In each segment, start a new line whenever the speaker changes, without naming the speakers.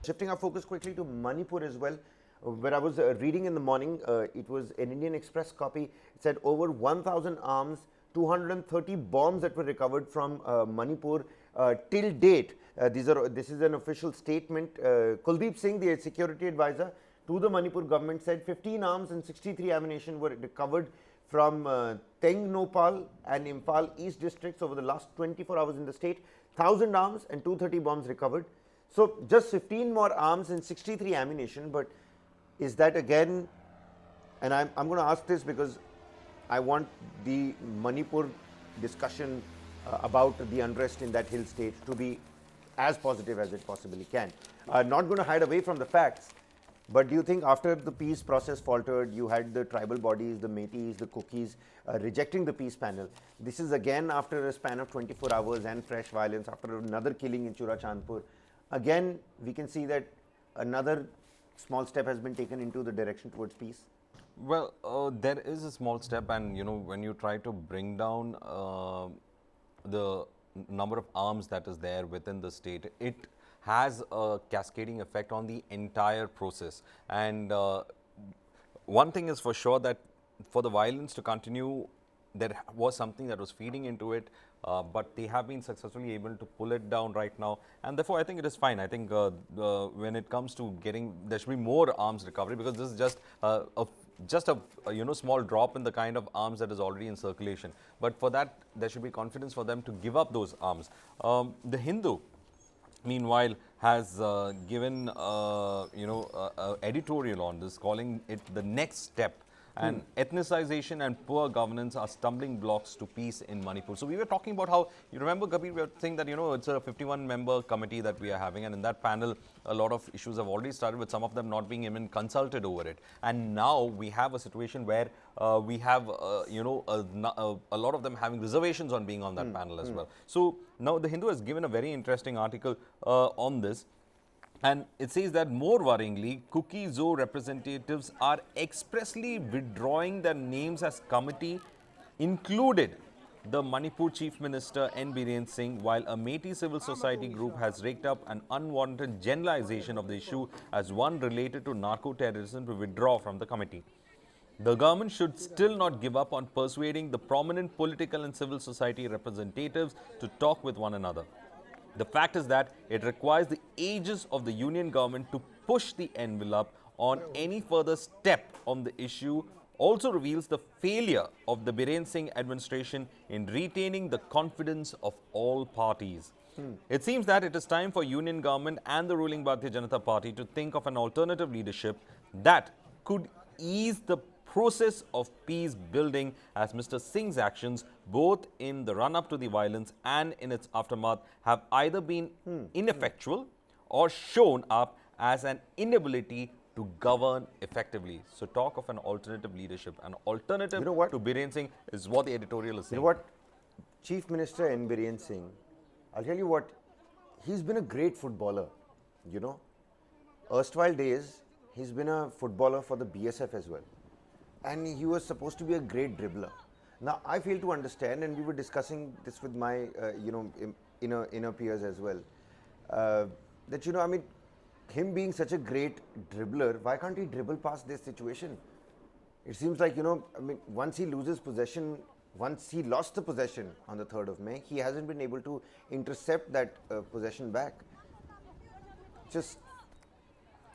Shifting our focus quickly to Manipur as well, where I was reading in the morning, it was an Indian Express copy. It said over 1,000 arms, 230 bombs that were recovered from Manipur till date. This is an official statement. Kuldiep Singh, the security advisor to the Manipur government, said 15 arms and 63 ammunition were recovered from Tengnoupal and Imphal-East districts over the last 24 hours in the state. 1,000 arms and 230 bombs recovered. So, just 15 more arms and 63 ammunition, but is that again, and I'm going to ask this because I want the Manipur discussion about the unrest in that hill state to be as positive as it possibly can. Not going to hide away from the facts, but do you think after the peace process faltered, you had the tribal bodies, the Métis, the Cookies rejecting the peace panel? This is again after a span of 24 hours and fresh violence, after another killing in Churachandpur. Again, we can see that another small step has been taken into the direction towards peace.
Well, there is a small step, and when you try to bring down the number of arms that is there within the state, it has a cascading effect on the entire process. And one thing is for sure, that for the violence to continue, there was something that was feeding into it, but they have been successfully able to pull it down right now, and therefore I think it is fine. I think when it comes to getting, there should be more arms recovery, because this is just a small drop in the kind of arms that is already in circulation. But for that, there should be confidence for them to give up those arms. The Hindu, meanwhile, has given editorial on this, calling it the next step. And ethnicization and poor governance are stumbling blocks to peace in Manipur. So we were talking about how, you remember, Kabir, we were saying that, it's a 51-member committee that we are having, and in that panel, a lot of issues have already started, with some of them not being even consulted over it. And now we have a situation where we have, a lot of them having reservations on being on that panel as well. So now the Hindu has given a very interesting article on this. And it says that, more worryingly, Kuki Zoo representatives are expressly withdrawing their names as committee, included the Manipur Chief Minister N. Biren Singh, while a Métis civil society group has raked up an unwarranted generalization of the issue as one related to narco-terrorism to withdraw from the committee. The government should still not give up on persuading the prominent political and civil society representatives to talk with one another. The fact is that it requires the aegis of the union government to push the envelope on any further step on the issue. Also reveals the failure of the Biren Singh administration in retaining the confidence of all parties. It seems that it is time for union government and the ruling Bharatiya Janata Party to think of an alternative leadership that could ease the process of peace building, as Mr. Singh's actions, both in the run-up to the violence and in its aftermath, have either been ineffectual or shown up as an inability to govern effectively. So talk of an alternative leadership, an alternative to Biren Singh, is what the editorial is saying.
You know what? Chief Minister N. Biren Singh, I'll tell you what, he's been a great footballer, Erstwhile days, he's been a footballer for the BSF as well. And he was supposed to be a great dribbler. Now, I fail to understand, and we were discussing this with my, inner peers as well, that, him being such a great dribbler, why can't he dribble past this situation? It seems like, once he loses possession, once he lost the possession on the 3rd of May, he hasn't been able to intercept that possession back.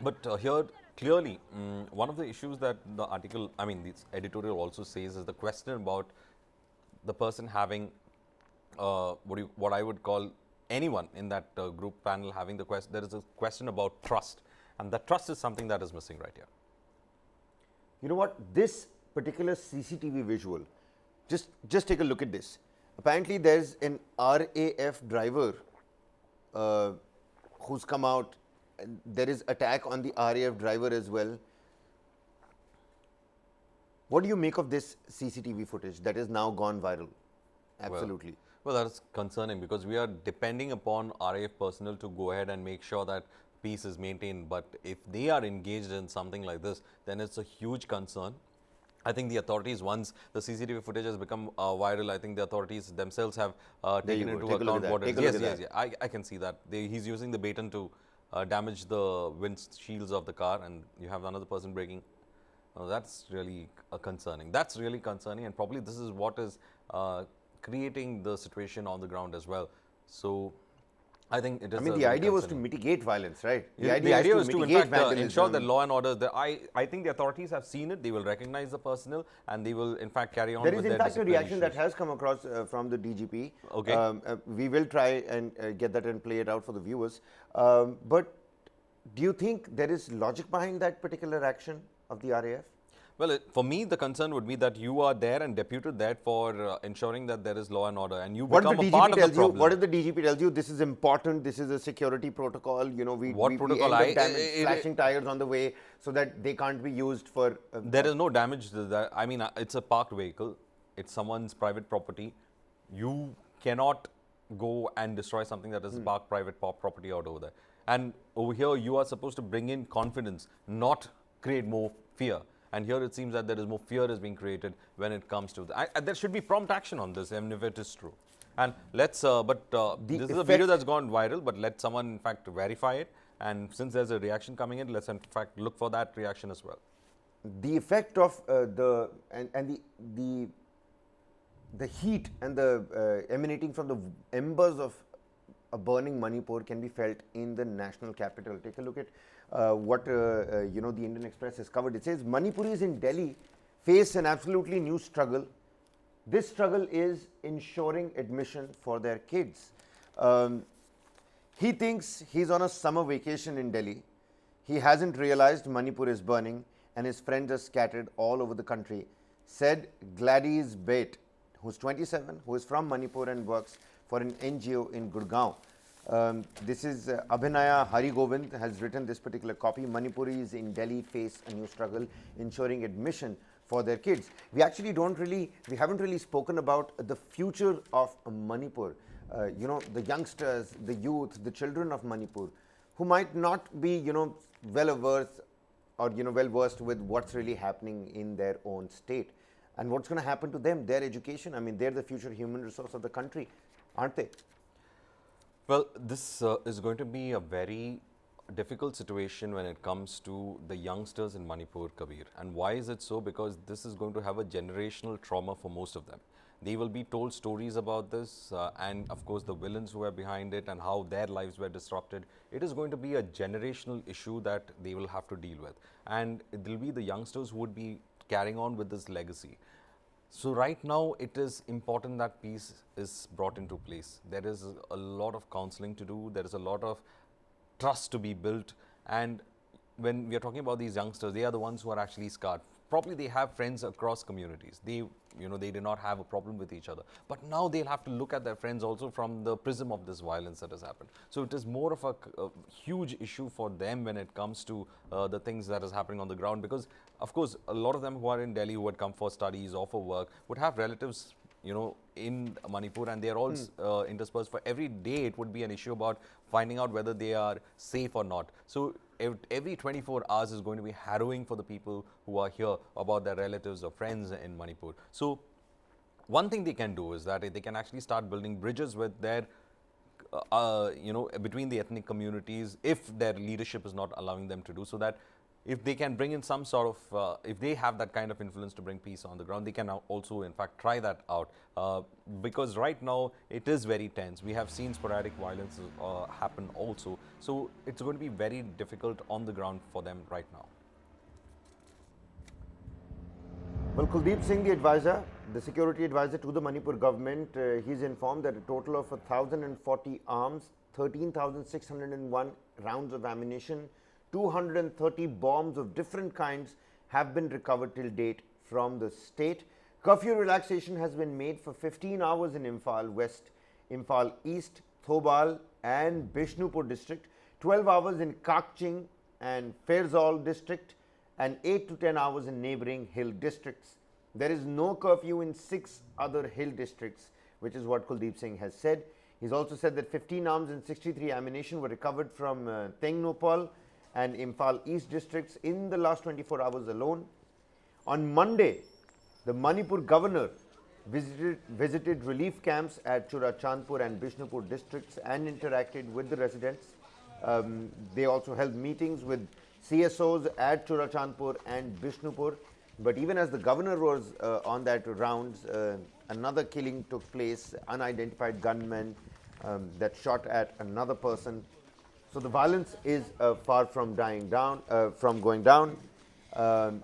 But here, clearly, one of the issues that the article, this editorial also says, is the question about the person having, what I would call, anyone in that group panel having the question. There is a question about trust, and that trust is something that is missing right here.
You know what? This particular CCTV visual, just take a look at this. Apparently, there's an RAF driver who's come out. There is attack on the RAF driver as well. What do you make of this CCTV footage that has now gone viral? Absolutely.
Well, that is concerning, because we are depending upon RAF personnel to go ahead and make sure that peace is maintained. But if they are engaged in something like this, then it's a huge concern. I think the authorities, once the CCTV footage has become viral, I think the authorities themselves have taken into account what it is. Yes, I can see that. He's using the baton to damage the windshields of the car, and you have another person breaking. That's really concerning. That's really concerning, and probably this is what is creating the situation on the ground as well. So I think it is.
I mean, the
very
idea was to
concerning.
mitigate violence, right?
The idea is to, in fact,
vandalism.
ensure that law and order. I think the authorities have seen it. They will recognize the personnel, and they will, in fact, carry on.
There
with
is, in
their
fact, a reaction that
issues.
has come across from the DGP.
Okay.
We will try and get that and play it out for the viewers. But do you think there is logic behind that particular action of the RAF?
Well, for me, the concern would be that you are there and deputed there for ensuring that there is law and order, and you become a part of the problem.
What if the DGP tells you this is important, this is a security protocol, you know, we end up slashing tires on the way so that they can't be used for...
there is no damage to that. I mean, it's a parked vehicle. It's someone's private property. You cannot go and destroy something that is parked private property out over there. And over here, you are supposed to bring in confidence, not create more fear. And here it seems that there is more fear is being created when it comes to there should be prompt action on this, even if it is true. And let's, this is a video that's gone viral, but let someone in fact verify it. And since there's a reaction coming in, let's in fact look for that reaction as well.
The effect of the heat and the emanating from the embers of a burning Manipur can be felt in the national capital. Take a look at what you know, the Indian Express has covered. It says Manipuris in Delhi face an absolutely new struggle. This struggle is ensuring admission for their kids. He thinks he's on a summer vacation in Delhi. He hasn't realized Manipur is burning and his friends are scattered all over the country, said Gladys Bate, who's 27, who is from Manipur and works for an NGO in Gurgaon. This is Abhinaya Hari Govind has written this particular copy. Manipuris in Delhi face a new struggle ensuring admission for their kids. We actually we haven't really spoken about the future of Manipur. You know, the youngsters, the youth, the children of Manipur, who might not be, you know, well versed or, you know, well versed with what's really happening in their own state and what's going to happen to them, their education. I mean, they're the future human resource of the country, aren't they?
Well, this is going to be a very difficult situation when it comes to the youngsters in Manipur, Kabir. And why is it so? Because this is going to have a generational trauma for most of them. They will be told stories about this and of course the villains who are behind it and how their lives were disrupted. It is going to be a generational issue that they will have to deal with. And it will be the youngsters who would be carrying on with this legacy. So right now, it is important that peace is brought into place. There is a lot of counseling to do. There is a lot of trust to be built. And when we are talking about these youngsters, they are the ones who are actually scarred. Probably they have friends across communities. They did not have a problem with each other. But now they'll have to look at their friends also from the prism of this violence that has happened. So it is more of a huge issue for them when it comes to the things that is happening on the ground. Because, of course, a lot of them who are in Delhi, who had come for studies or for work, would have relatives, you know, in Manipur, and they are all interspersed. For every day, it would be an issue about finding out whether they are safe or not. So every 24 hours is going to be harrowing for the people who are here about their relatives or friends in Manipur. So one thing they can do is that they can actually start building bridges with their, between the ethnic communities, if their leadership is not allowing them to do so, that if they can bring in some sort of, if they have that kind of influence to bring peace on the ground, they can also, in fact, try that out. Because right now, it is very tense. We have seen sporadic violence happen also. So it's going to be very difficult on the ground for them right now.
Well, Kuldiep Singh, the advisor, the security advisor to the Manipur government, he's informed that a total of 1,040 arms, 13,601 rounds of ammunition, 230 bombs of different kinds have been recovered till date from the state. Curfew relaxation has been made for 15 hours in Imphal West, Imphal East, Thobal and Bishnupur district, 12 hours in Kakching and Fairzal district and 8 to 10 hours in neighboring hill districts. There is no curfew in 6 other hill districts, which is what Kuldiep Singh has said. He's also said that 15 arms and 63 ammunition were recovered from Tengnoupal and Imphal-East districts in the last 24 hours alone. On Monday, the Manipur governor visited relief camps at Churachandpur and Bishnupur districts and interacted with the residents. They also held meetings with CSOs at Churachandpur and Bishnupur. But even as the governor was on that rounds, another killing took place. Unidentified gunmen that shot at another person. So the violence is far from dying down, from going down, and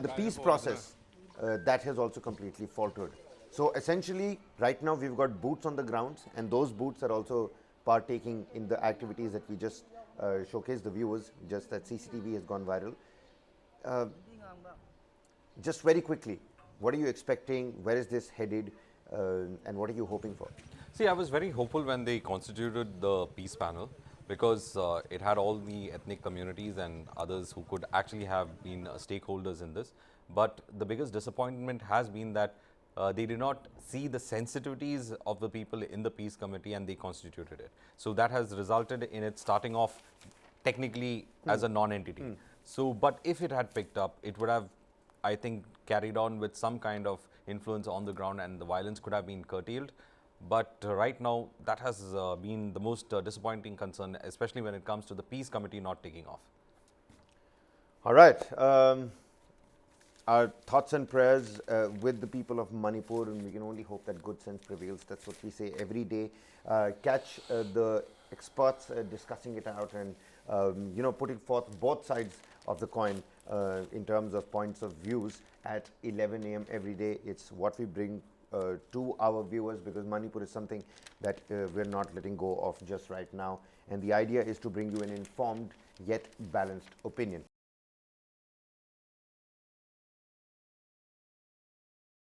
the peace process that has also completely faltered. So essentially, right now we've got boots on the grounds, and those boots are also partaking in the activities that we just showcased the viewers. Just that CCTV has gone viral. Just very quickly, what are you expecting? Where is this headed? And what are you hoping for?
See, I was very hopeful when they constituted the peace panel because it had all the ethnic communities and others who could actually have been stakeholders in this. But the biggest disappointment has been that they did not see the sensitivities of the people in the peace committee and they constituted it. So that has resulted in it starting off technically as a non-entity. So, but if it had picked up, it would have, I think, carried on with some kind of influence on the ground and the violence could have been curtailed. But right now, that has been the most disappointing concern, especially when it comes to the peace committee not taking off.
All right. Our thoughts and prayers with the people of Manipur, and we can only hope that good sense prevails. That's what we say every day. Catch the experts discussing it out and putting forth both sides of the coin in terms of points of views at 11 a.m. every day. It's what we bring to our viewers, because Manipur is something that we're not letting go of just right now. And the idea is to bring you an informed yet balanced opinion.